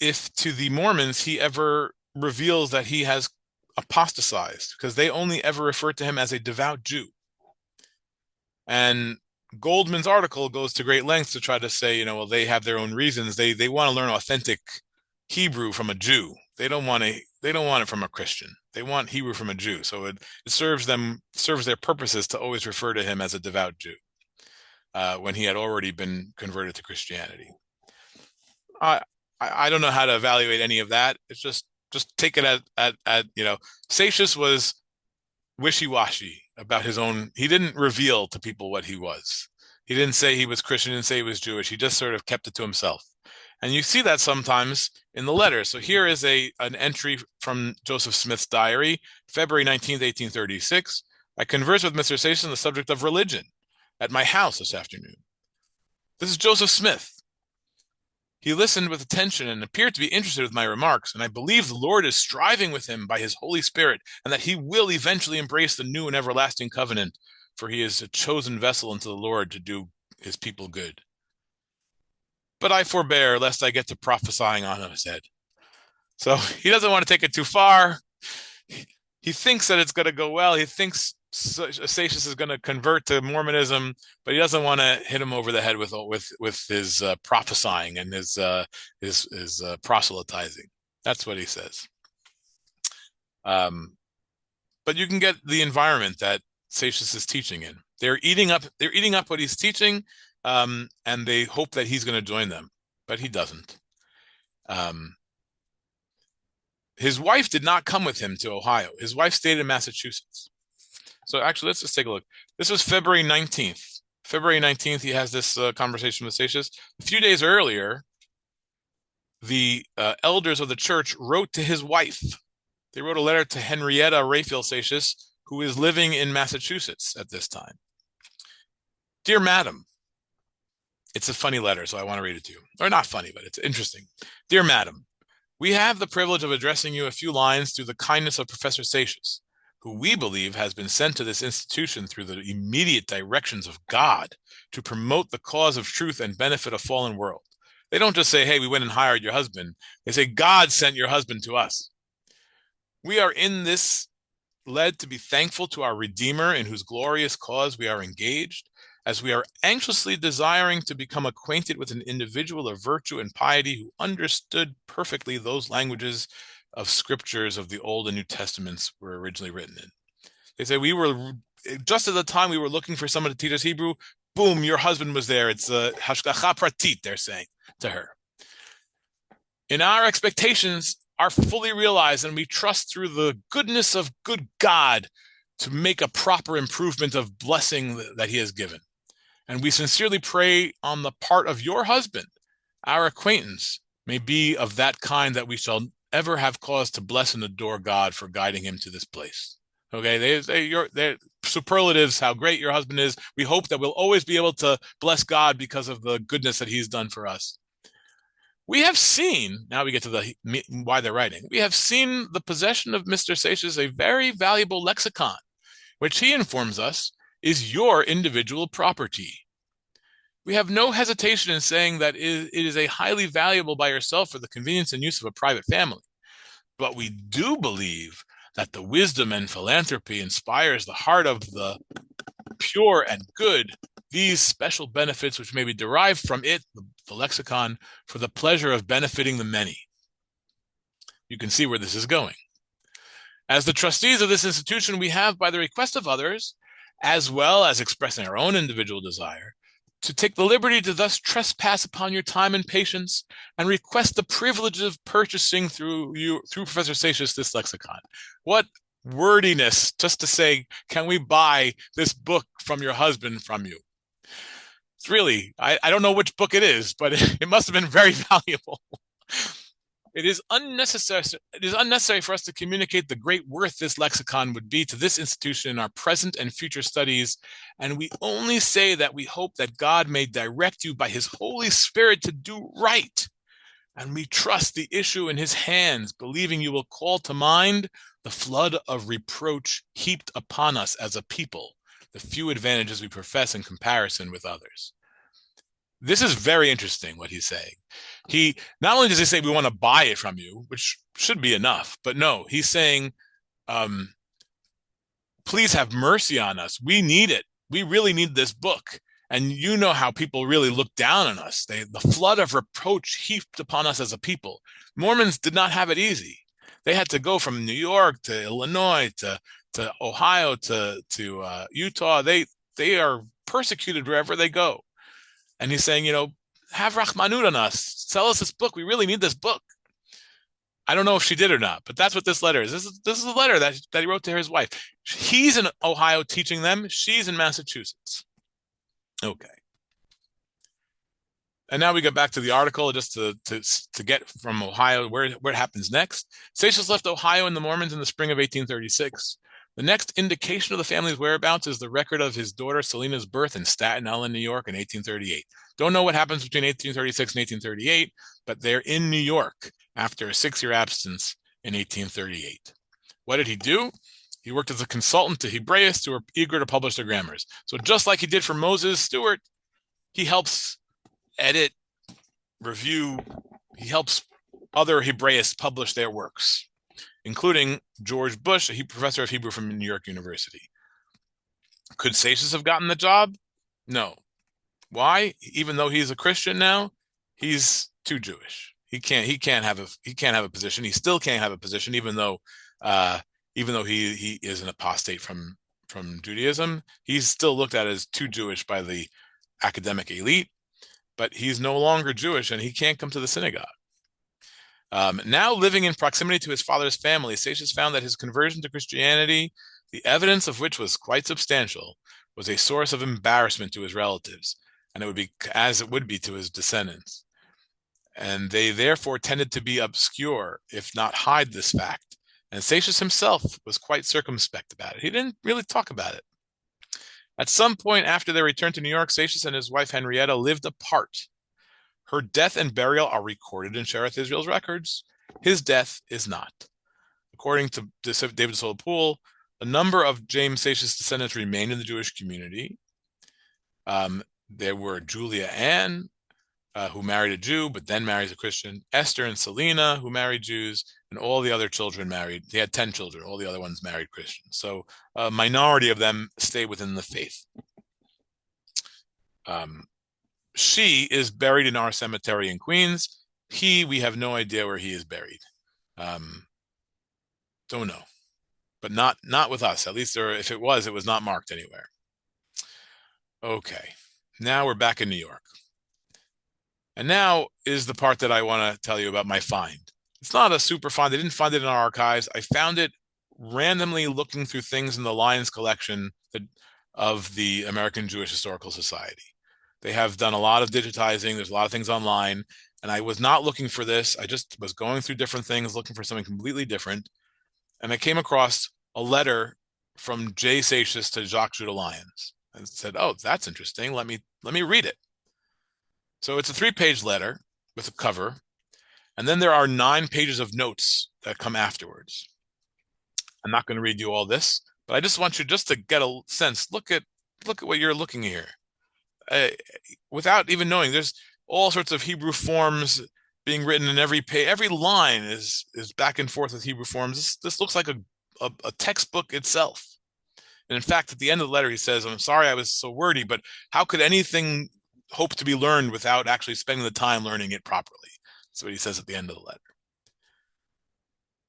if to the Mormons he ever reveals that he has apostatized, because they only ever refer to him as a devout Jew. And Goldman's article goes to great lengths to try to say, well, they have their own reasons. They want to learn authentic Hebrew from a Jew. They don't want it from a Christian. They want Hebrew from a Jew. So it serves their purposes to always refer to him as a devout Jew, when he had already been converted to Christianity. I don't know how to evaluate any of that. It's just take it at Seixas was wishy-washy about his own. He didn't reveal to people what he was. He didn't say he was Christian, didn't say he was Jewish. He just sort of kept it to himself. And you see that sometimes in the letters. So here is an entry from Joseph Smith's diary, February 19th, 1836. I conversed with Mr. Seixas on the subject of religion at my house this afternoon. This is Joseph Smith. He listened with attention and appeared to be interested with my remarks, and I believe the Lord is striving with him by his Holy Spirit, and that he will eventually embrace the new and everlasting covenant, for he is a chosen vessel unto the Lord to do his people good. But I forbear, lest I get to prophesying on his head. So he doesn't want to take it too far. He thinks that it's going to go well. He thinks Seixas is going to convert to Mormonism, but he doesn't want to hit him over the head with his prophesying and his proselytizing. That's what he says. But you can get the environment that Seixas is teaching in. They're eating up what he's teaching, and they hope that he's going to join them, but he doesn't. His wife did not come with him to Ohio. His wife stayed in Massachusetts. So actually, let's just take a look. This was February 19th. February 19th, he has this conversation with Seixas. A few days earlier, the elders of the church wrote to his wife. They wrote a letter to Henrietta Raphael Seixas, who is living in Massachusetts at this time. Dear Madam, it's a funny letter, so I want to read it to you. Or not funny, but it's interesting. Dear Madam, we have the privilege of addressing you a few lines through the kindness of Professor Seixas, who we believe has been sent to this institution through the immediate directions of God to promote the cause of truth and benefit a fallen world. They don't just say, hey, we went and hired your husband. They say, God sent your husband to us. We are in this led to be thankful to our Redeemer in whose glorious cause we are engaged, as we are anxiously desiring to become acquainted with an individual of virtue and piety who understood perfectly those languages of scriptures of the Old and New Testaments were originally written in. They say, we were, just at the time we were looking for someone to teach us Hebrew, boom, your husband was there. It's a hashgacha pratit, they're saying to her. In our expectations are fully realized, and we trust through the goodness of good God to make a proper improvement of blessing that he has given. And we sincerely pray on the part of your husband, our acquaintance may be of that kind that we shall ever have cause to bless and adore God for guiding him to this place. Okay, they're superlatives, how great your husband is. We hope that we'll always be able to bless God because of the goodness that he's done for us. We have seen, now we get to the why they're writing, we have seen the possession of Mr. Seixas a very valuable lexicon, which he informs us is your individual property. We have no hesitation in saying that it is a highly valuable by yourself for the convenience and use of a private family. But we do believe that the wisdom and philanthropy inspires the heart of the pure and good, these special benefits which may be derived from it, the lexicon, for the pleasure of benefiting the many. You can see where this is going. As the trustees of this institution, we have, by the request of others, as well as expressing our own individual desire, to take the liberty to thus trespass upon your time and patience and request the privilege of purchasing through Professor Seixas this lexicon. What wordiness, just to say, can we buy this book from your husband from you? It's really, I don't know which book it is, but it must have been very valuable. It is unnecessary for us to communicate the great worth this lexicon would be to this institution in our present and future studies, and we only say that we hope that God may direct you by his Holy Spirit to do right, and we trust the issue in his hands, believing you will call to mind the flood of reproach heaped upon us as a people, the few advantages we profess in comparison with others. This is very interesting what he's saying. He not only does he say we want to buy it from you, which should be enough, but no, he's saying, please have mercy on us. We need it. We really need this book. And you know how people really look down on us. The flood of reproach heaped upon us as a people. Mormons did not have it easy. They had to go from New York to Illinois to Ohio to Utah. They are persecuted wherever they go. And he's saying, have Rahmanut on us. Sell us this book. We really need this book. I don't know if she did or not, but that's what this letter is. This is a letter that he wrote to his wife. He's in Ohio teaching them. She's in Massachusetts. Okay. And now we go back to the article just to get from Ohio where it happens next. Seixas left Ohio and the Mormons in the spring of 1836. The next indication of the family's whereabouts is the record of his daughter Selena's birth in Staten Island, New York in 1838. Don't know what happens between 1836 and 1838, but they're in New York after a 6-year absence in 1838. What did he do? He worked as a consultant to Hebraists who were eager to publish their grammars. So just like he did for Moses Stewart, he helps edit, review, he helps other Hebraists publish their works, including George Bush, a professor of Hebrew from New York University. Could Seixas have gotten the job? No. Why? Even though he's a Christian now, he's too Jewish. He can't have a position. He still can't have a position, even though he is an apostate from Judaism. He's still looked at as too Jewish by the academic elite, but he's no longer Jewish and he can't come to the synagogue. Now living in proximity to his father's family, Seixas found that his conversion to Christianity, the evidence of which was quite substantial, was a source of embarrassment to his relatives, and it would be as it would be to his descendants. And they therefore tended to be obscure, if not hide this fact. And Seixas himself was quite circumspect about it. He didn't really talk about it. At some point after their return to New York, Seixas and his wife Henrietta lived apart. Her death and burial are recorded in Shearith Israel's records. His death is not. According to David Solopool, a number of James Seixas descendants remained in the Jewish community. There were Julia Ann, who married a Jew, but then marries a Christian, Esther and Selena, who married Jews, and all the other children married. He had 10 children. All the other ones married Christians. So a minority of them stay within the faith. She is buried in our cemetery in Queens. We have no idea where he is buried. Don't know. But not with us. At least if it was not marked anywhere. Okay. Now we're back in New York. And now is the part that I want to tell you about my find. It's not a super find. I didn't find it in our archives. I found it randomly looking through things in the Lyons collection of the American Jewish Historical Society. They have done a lot of digitizing. There's a lot of things online. And I was not looking for this. I just was going through different things, looking for something completely different. And I came across a letter from J. Seixas to Jacques Judah Lyons. And said, oh, that's interesting. Let me read it. So it's a 3-page letter with a cover. And then there are 9 pages of notes that come afterwards. I'm not going to read you all this, but I just want you just to get a sense. Look at what you're looking here. Without even knowing, there's all sorts of Hebrew forms being written in every page. Every line is back and forth with Hebrew forms. This looks like a textbook itself. And in fact, at the end of the letter, he says, I'm sorry I was so wordy, but how could anything hope to be learned without actually spending the time learning it properly? That's what he says at the end of the letter.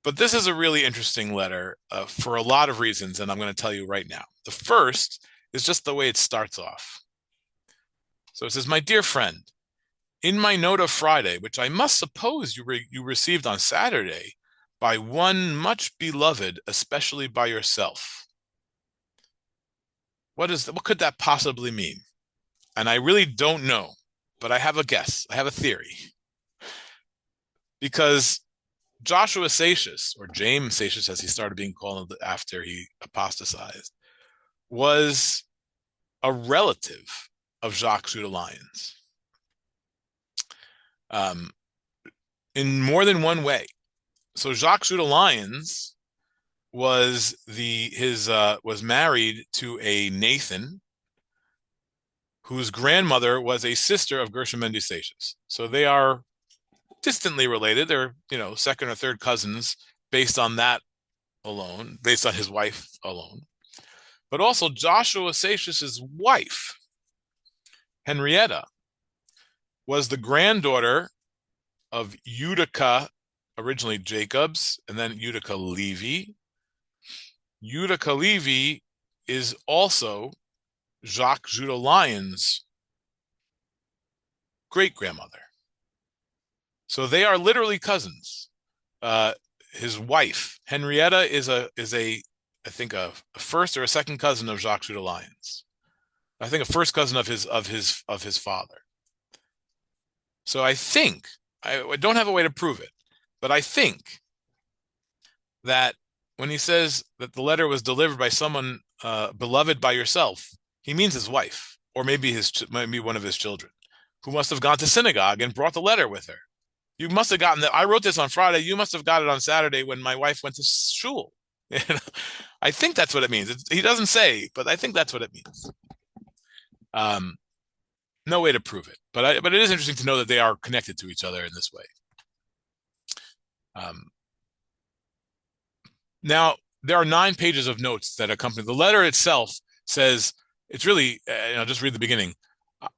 But this is a really interesting letter for a lot of reasons, and I'm going to tell you right now. The first is just the way it starts off. So it says, my dear friend, in my note of Friday, which I must suppose you received on Saturday, by one much beloved, especially by yourself. What could that possibly mean? And I really don't know, but I have a guess. I have a theory. Because Joshua Seixas, or James Seixas as he started being called after he apostatized, was a relative of Jacques Judah Lyons. In more than one way. So Jacques Judah Lyons was married to a Nathan, whose grandmother was a sister of Gershom Mendy Seixas. So they are distantly related. They're, second or third cousins based on that alone, based on his wife alone. But also Joshua Seixas' wife, Henrietta, was the granddaughter of Utica, originally Jacobs, and then Utica Levy. Utica Levy is also Jacques Judah Lyons' great-grandmother. So they are literally cousins. His wife, Henrietta, is I think a first or a second cousin of Jacques Judah Lyons. I think a first cousin of his father. So I think, I don't have a way to prove it, but I think that when he says that the letter was delivered by someone beloved by yourself, he means his wife, or maybe one of his children, who must have gone to synagogue and brought the letter with her. You must have gotten that. I wrote this on Friday. You must have got it on Saturday when my wife went to shul. I think that's what it means. He doesn't say, but I think that's what it means. No way to prove it, but it is interesting to know that they are connected to each other in this way. Now, there are 9 pages of notes that accompany the letter itself. Says it's really, I'll just read the beginning.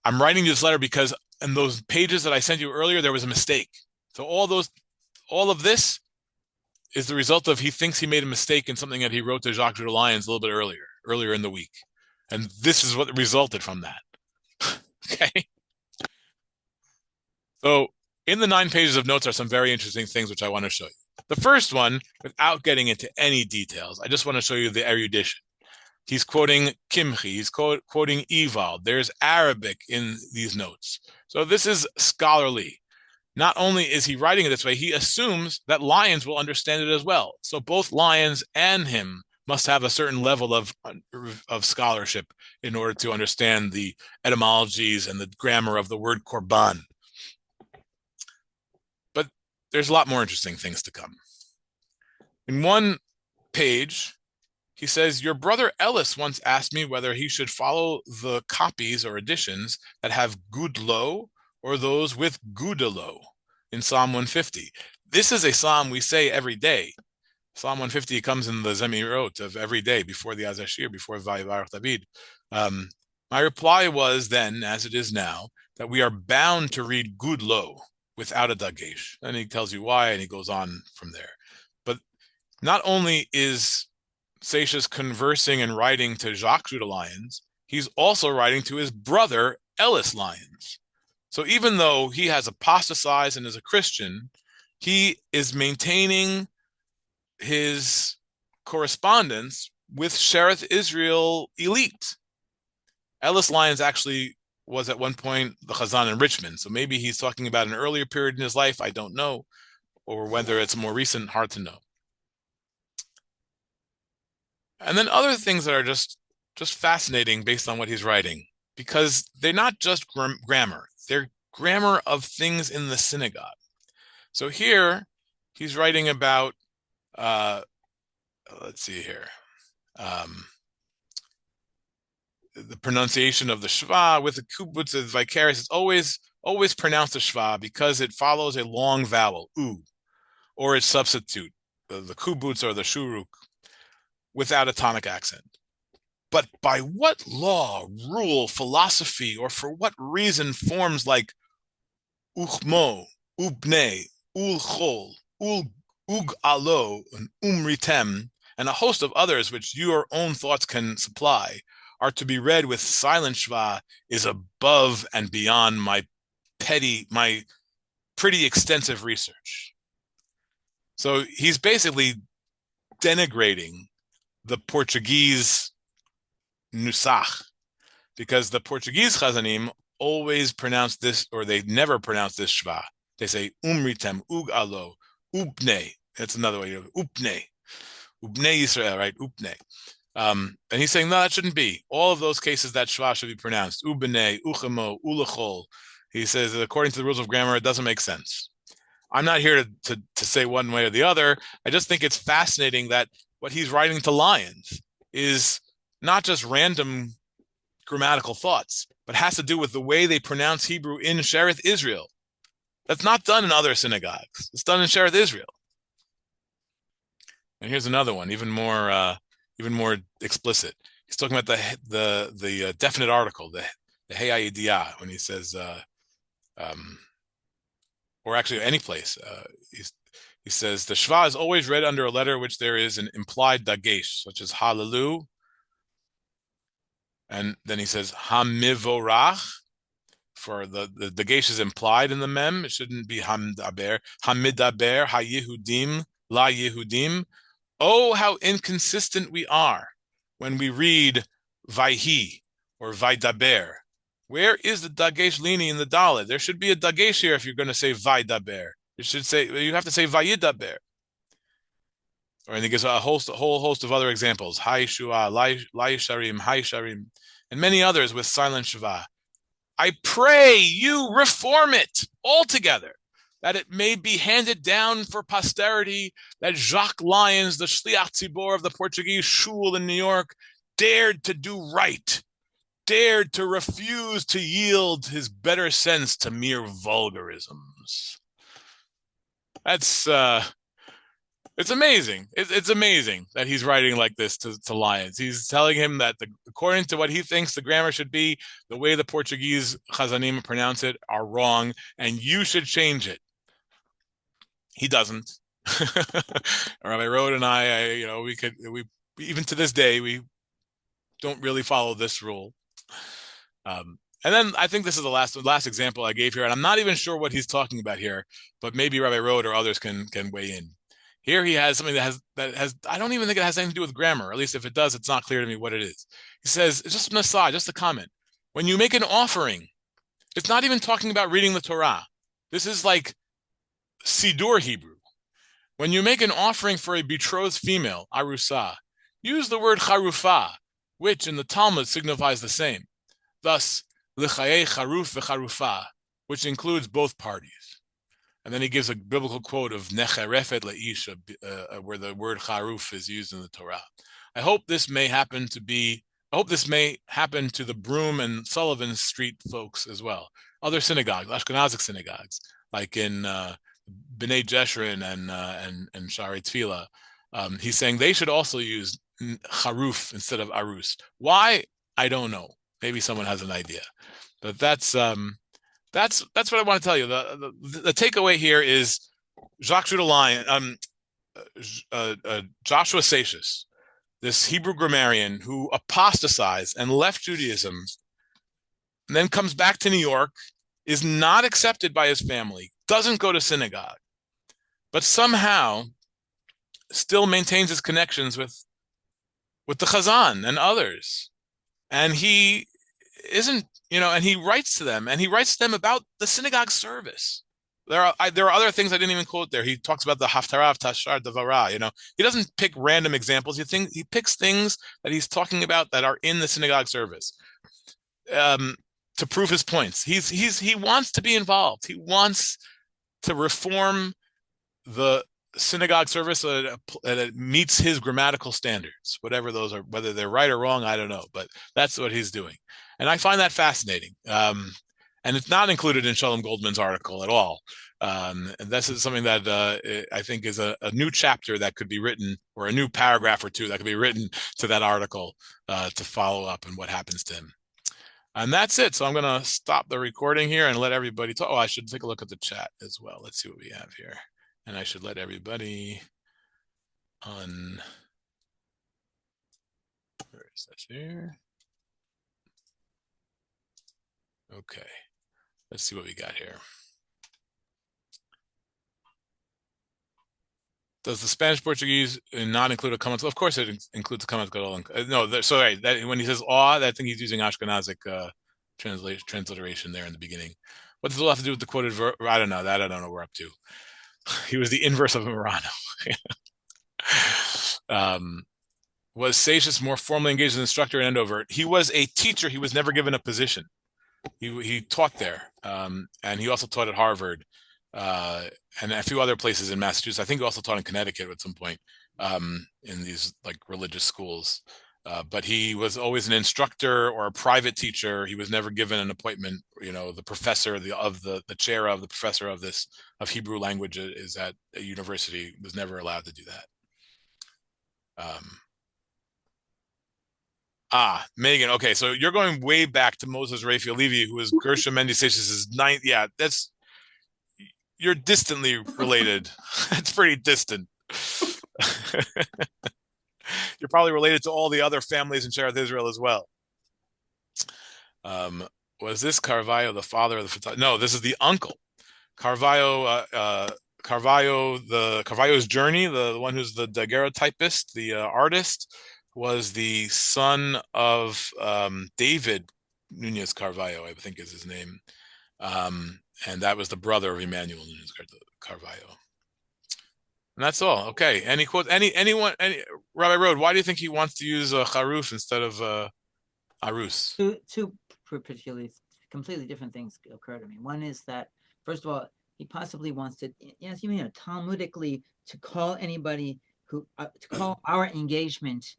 I'm writing you this letter because in those pages that I sent you earlier, there was a mistake. So all of this is the result of he thinks he made a mistake in something that he wrote to Jacques Judah Lyons a little bit earlier in the week. And this is what resulted from that. Okay. So in the 9 pages of notes are some very interesting things which I want to show you. The first one, without getting into any details, I just want to show you the erudition. He's quoting Kimchi, he's quoting Ewald. There's Arabic in these notes. So this is scholarly. Not only is he writing it this way, he assumes that Lyons will understand it as well. So both Lyons and him must have a certain level of scholarship in order to understand the etymologies and the grammar of the word korban. But there's a lot more interesting things to come. In one page, he says, your brother Ellis once asked me whether he should follow the copies or editions that have gudlo or those with gudelo in Psalm 150. This is a psalm we say every day. Psalm 150 comes in the Zemirot of every day before the Azashir, before Vayivarach David. My reply was then, as it is now, that we are bound to read gudlo without a dagesh. And he tells you why, and he goes on from there. But not only is Seixas conversing and writing to Jacques Judah Lyons, he's also writing to his brother Ellis Lyons. So even though he has apostatized and is a Christian, he is maintaining his correspondence with Shearith Israel elite. Ellis Lyons actually was at one point the Chazan in Richmond, so maybe he's talking about an earlier period in his life, I don't know, or whether it's more recent, hard to know. And then other things that are just fascinating based on what he's writing, because they're not just grammar, they're grammar of things in the synagogue. So here he's writing about, let's see here, the pronunciation of the shva with the kubutz is vicarious. It's always pronounced the shva because it follows a long vowel, u, or its substitute, the kubutz or the shuruk, without a tonic accent. But by what law, rule, philosophy, or for what reason forms like uchmo, ubne, ulchol, ug alo, and umritem, and a host of others which your own thoughts can supply, are to be read with silent shva is above and beyond my pretty extensive research. So he's basically denigrating the Portuguese nusach, because the Portuguese chazanim always pronounce this, or they never pronounce this shva. They say umritem, ug alo, upne. That's another way of upne. Upne Yisrael, right? Upne. And he's saying, no, that shouldn't be. All of those cases, that shva should be pronounced. Ubene, uchemo, ulachol. He says, according to the rules of grammar, it doesn't make sense. I'm not here to say one way or the other. I just think it's fascinating that what he's writing to Lyons is not just random grammatical thoughts, but has to do with the way they pronounce Hebrew in Shearith Israel. That's not done in other synagogues. It's done in Shearith Israel. And here's another one, even more explicit. He's talking about the definite article, the Hey Idiyah, when he says, or actually any place, he says the shva is always read under a letter which there is an implied dagesh, such as hallelu, and then he says hamivorach. For the dagesh is implied in the mem. It shouldn't be hamidaber, hayehudim, la yehudim. Oh, how inconsistent we are when we read vayhi or vaydaber. Where is the dagesh lini in the dalet? There should be a dagesh here if you're going to say vaydaber. You have to say vayidaber. Or and he gives a whole host of other examples. Hai shua, lai sharim, hai sharim, and many others with silent shava. I pray you reform it altogether, that it may be handed down for posterity that Jacques Lyons, the Shliach Tzibor of the Portuguese shul in New York, dared to do right, dared to refuse to yield his better sense to mere vulgarisms. That's it's amazing. It's amazing that he's writing like this to Lyons. He's telling him that according to what he thinks the grammar should be, the way the Portuguese chazanim pronounce it are wrong, and you should change it. He doesn't. Rabbi Rode and I, we even to this day, we don't really follow this rule. And then I think this is the last example I gave here, and I'm not even sure what he's talking about here, but maybe Rabbi Rode or others can weigh in. Here he has something that has I don't even think it has anything to do with grammar. Or at least if it does, it's not clear to me what it is. He says, it's just an aside, just a comment. When you make an offering, it's not even talking about reading the Torah. This is like Siddur Hebrew. When you make an offering for a betrothed female, arusa, use the word charufa, which in the Talmud signifies the same. Thus, l'chayei charuf v'charufa, which includes both parties. And then he gives a biblical quote of necherefet le'ish, where the word charuf is used in the Torah. I hope this may happen to the Broom and Sullivan Street folks as well. Other synagogues, Ashkenazic synagogues, like in B'nai Jeshurun and Shari Tefillah. He's saying they should also use charuf instead of arus. Why? I don't know. Maybe someone has an idea. But that's what I want to tell you. The takeaway here is Jacques Judelin, Joshua Seixas, this Hebrew grammarian who apostatized and left Judaism, and then comes back to New York, is not accepted by his family, doesn't go to synagogue, but somehow still maintains his connections with the Chazan and others. And he isn't, and he writes to them, about the synagogue service. There are other things I didn't even quote there. He talks about the Haftarah of Tashar Devara. He doesn't pick random examples. He picks things that he's talking about that are in the synagogue service to prove his points. He wants to be involved. He wants to reform the synagogue service so that it meets his grammatical standards, whatever those are, whether they're right or wrong, I don't know, but that's what he's doing. And I find that fascinating. And it's not included in Shalom Goldman's article at all. And this is something that I think is a new chapter that could be written, or a new paragraph or two that could be written to that article to follow up on what happens to him. And that's it. So I'm going to stop the recording here and let everybody talk. Oh, I should take a look at the chat as well. Let's see what we have here. And I should let everybody on. Where is that here? Okay. Let's see what we got here. Does the Spanish Portuguese not include a comment? Of course, it includes a comment. No, sorry. When he says "aw," I think he's using Ashkenazic transliteration there in the beginning. What does it have to do with the quoted verb? I don't know. That I don't know. We're up to. He was the inverse of a Morano. Was Seixas more formally engaged as an instructor in Andover? He was a teacher. He was never given a position. He taught there, and he also taught at Harvard and a few other places in Massachusetts. I think he also taught in Connecticut at some point in these like religious schools. But he was always an instructor or a private teacher. He was never given an appointment. The professor the chair of the professor of Hebrew language is at a university, was never allowed to do that. Megan. Okay, so you're going way back to Moses Raphael Levy, who was Gershom Mendy Seixas' ninth. Yeah, you're distantly related. It's pretty distant. You're probably related to all the other families in Shearith Israel as well. Was this Carvalho the father of the photographer? No, this is the uncle. Carvalho's journey, the one who's the daguerreotypist, the artist, was the son of David Nunez Carvalho, I think is his name. And that was the brother of Emmanuel Nunez Carvalho. And that's all. Okay. Any quote? Anyone? Rabbi Rode, why do you think he wants to use charuf instead of arus? Two particularly completely different things occur to me. One is that, first of all, he possibly wants to, Talmudically, to call anybody to call our engagement,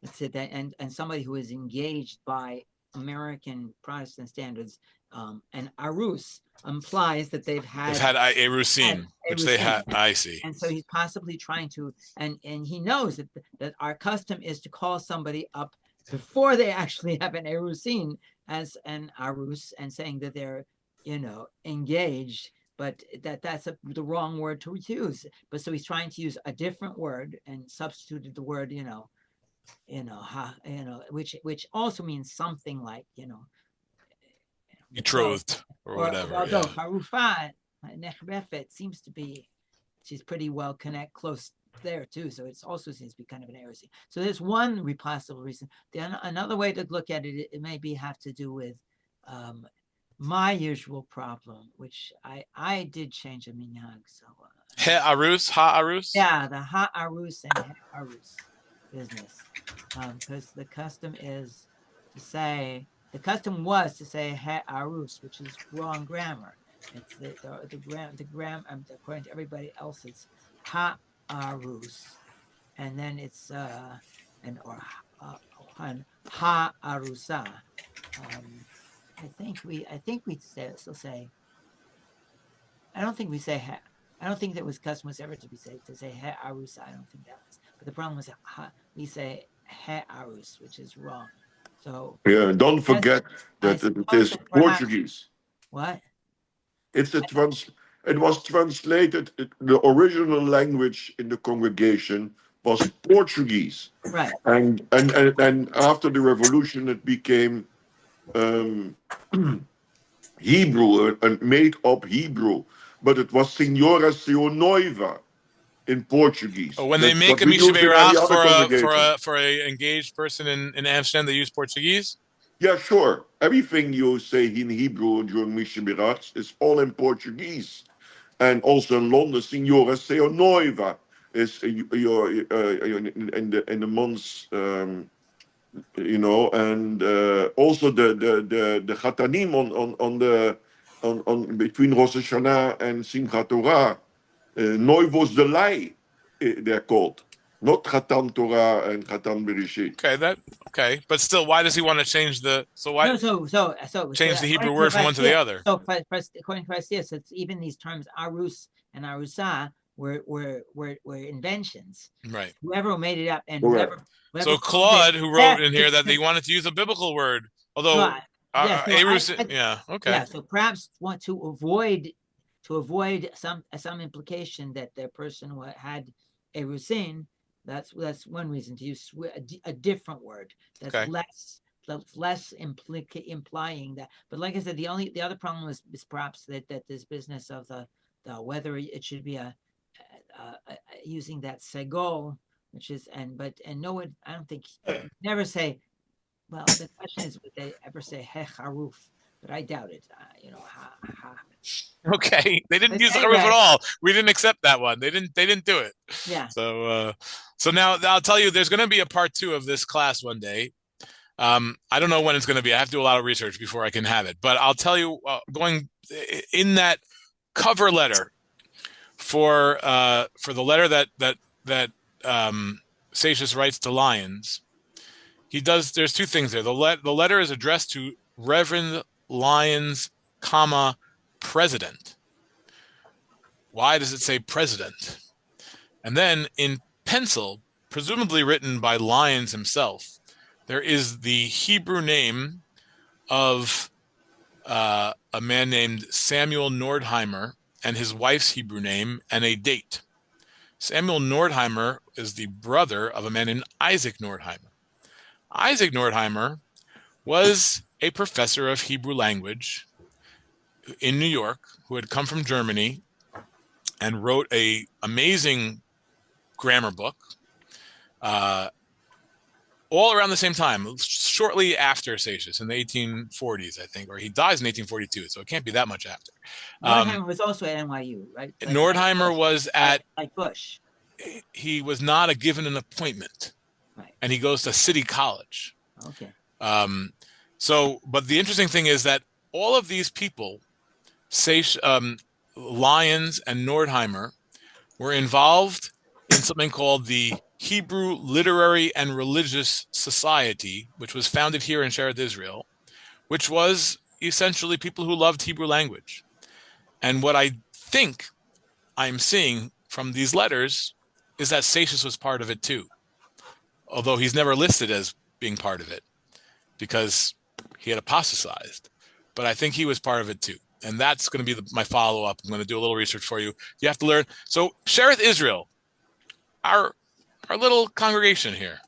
that's it, and somebody who is engaged by American Protestant standards, and arus implies that they've had erusin, which they had. I see. And so he's possibly trying to, and he knows that our custom is to call somebody up before they actually have an erusin as an arus, and saying that they're engaged, but that's the wrong word to use. But so he's trying to use a different word and substituted the word which also means something like, Betrothed or whatever. Although Harufa Nechrefet seems to be, she's pretty well close there too. So it also seems to be kind of an heresy. So there's one possible reason. Then another way to look at it, it maybe have to do with my usual problem, which I did change a minhag. So Ha'arus, ha'arus. Yeah, the ha'arus and ha'arus business, because the custom was to say ha'arus, which is wrong grammar. It's the grammar according to everybody else. It's ha'arus, and then it's ha'arusa. I think we still say. I don't think we say I don't think that was custom was ever to say ha'arusa. I don't think that was. But the problem was we say ha'arus, which is wrong. So yeah, don't forget that it is Portuguese. What? It was translated. The original language in the congregation was Portuguese, right? And after the revolution, it became Hebrew, and made up Hebrew. But it was Senhora Seu Noiva in Portuguese. Oh, when they make a Mishaberach for a engaged person in Amsterdam, they use Portuguese? Yeah, sure. Everything you say in Hebrew during Mishaberach is all in Portuguese. And also in London, Senhora Seu Noiva is in the months, and also the Chatanim on between Rosh Hashanah and Simchat Torah, Noivos Delay, they're called, not Chatan Torah and Chatan Bereshit. Okay, but still, why does he want to change the? So why? Change the Hebrew word from one to the other. So, according to Isaias, it's even these terms arus and arusa were inventions. Right. Whoever made it up, and whoever so Claude, who wrote in here that they wanted to use a biblical word, although okay. So perhaps want to avoid some implication that their person had erusin. That's one reason to use a different word that's less implying that. But like I said, the other problem is perhaps that this business of the whether it should be using that segol, which is I don't think never say. Well, the question is, would they ever say hecharuf? But I doubt it. Okay, they didn't use the haruf at all. We didn't accept that one. They didn't do it. Yeah. So now I'll tell you, there's going to be a part 2 of this class one day. I don't know when it's going to be. I have to do a lot of research before I can have it. But I'll tell you, going in that cover letter for the letter that Seixas writes to Lyons. There's 2 things there. The letter is addressed to Reverend Lyons, president. Why does it say president? And then in pencil, presumably written by Lyons himself, there is the Hebrew name of a man named Samuel Nordheimer and his wife's Hebrew name and a date. Samuel Nordheimer is the brother of a man named Isaac Nordheimer. Isaac Nordheimer was a professor of Hebrew language in New York who had come from Germany and wrote an amazing grammar book all around the same time, shortly after Seixas in the 1840s, I think, or he dies in 1842, so it can't be that much after. Nordheimer was also at NYU, right? Nordheimer was at Bush. He was not given an appointment. Right. And he goes to City College. Okay. But the interesting thing is that all of these people, Lyons and Nordheimer, were involved in something called the Hebrew Literary and Religious Society, which was founded here in Shearith, Israel, which was essentially people who loved Hebrew language. And what I think I'm seeing from these letters is that Seixas was part of it too, although he's never listed as being part of it because he had apostatized. But I think he was part of it too. And that's going to be my follow-up. I'm going to do a little research for you. You have to learn. So Shearith Israel, our little congregation here,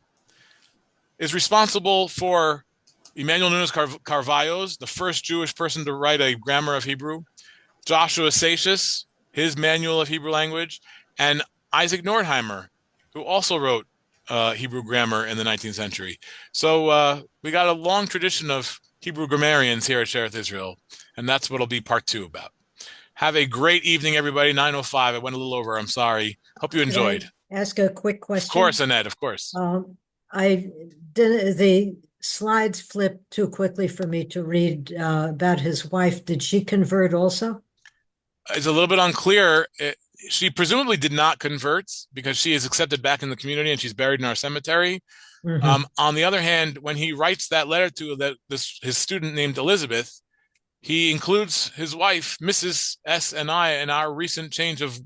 is responsible for Emmanuel Nunes Carvalho's, the first Jewish person to write a grammar of Hebrew, Joshua Seixas, his manual of Hebrew language, and Isaac Nordheimer, who also wrote Hebrew grammar in the 19th century. So we got a long tradition of Hebrew grammarians here at Shearith Israel, and that's what it'll be part 2 about. Have a great evening, everybody. 9:05. I went a little over. I'm sorry. Hope you enjoyed. Ask a quick question. Of course, Annette, of course. I did the slides flipped too quickly for me to read about his wife. Did she convert also? It's a little bit unclear. She presumably did not convert because she is accepted back in the community and she's buried in our cemetery. Mhm. On the other hand, when he writes that letter to his student named Elizabeth, he includes his wife, Mrs. S, and I in our recent change of,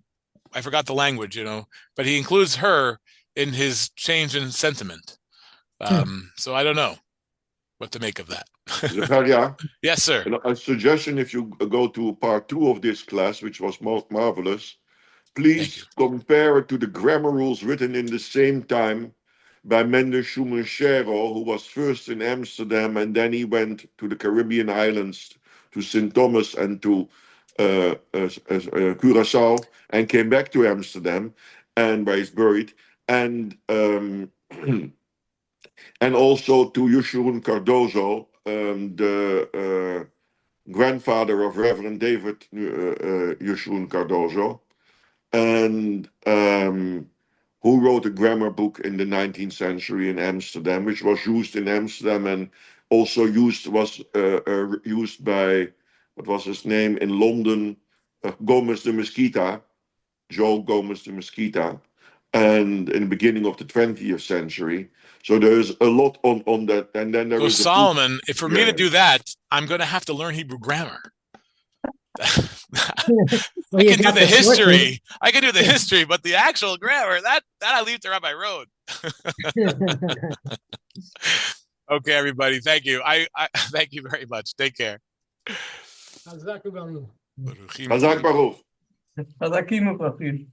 I forgot the language, but he includes her in his change in sentiment. So I don't know what to make of that. Zakaria, Yes, sir. a suggestion, if you go to part 2 of this class, which was marvelous, please compare it to the grammar rules written in the same time by Mendes Schumann-Schero, who was first in Amsterdam, and then he went to the Caribbean islands, to St. Thomas and to Curaçao, and came back to Amsterdam, and where he's buried, and also to Yeshurun Cardozo, the grandfather of Reverend David Yeshurun Cardozo, and who wrote a grammar book in the 19th century in Amsterdam, which was used in Amsterdam and also used by, what was his name, in London, Gomez de Mesquita, Joe Gomez de Mesquita, and in the beginning of the 20th century. So there's a lot on that. And then there is Solomon, if for me to do that, I'm going to have to learn Hebrew grammar. I can do the history. I can do the history, but the actual grammar, that I leave to Rabbi Road. Okay, everybody. Thank you. I thank you very much. Take care. Chazak Baruch. חזקים וברכים.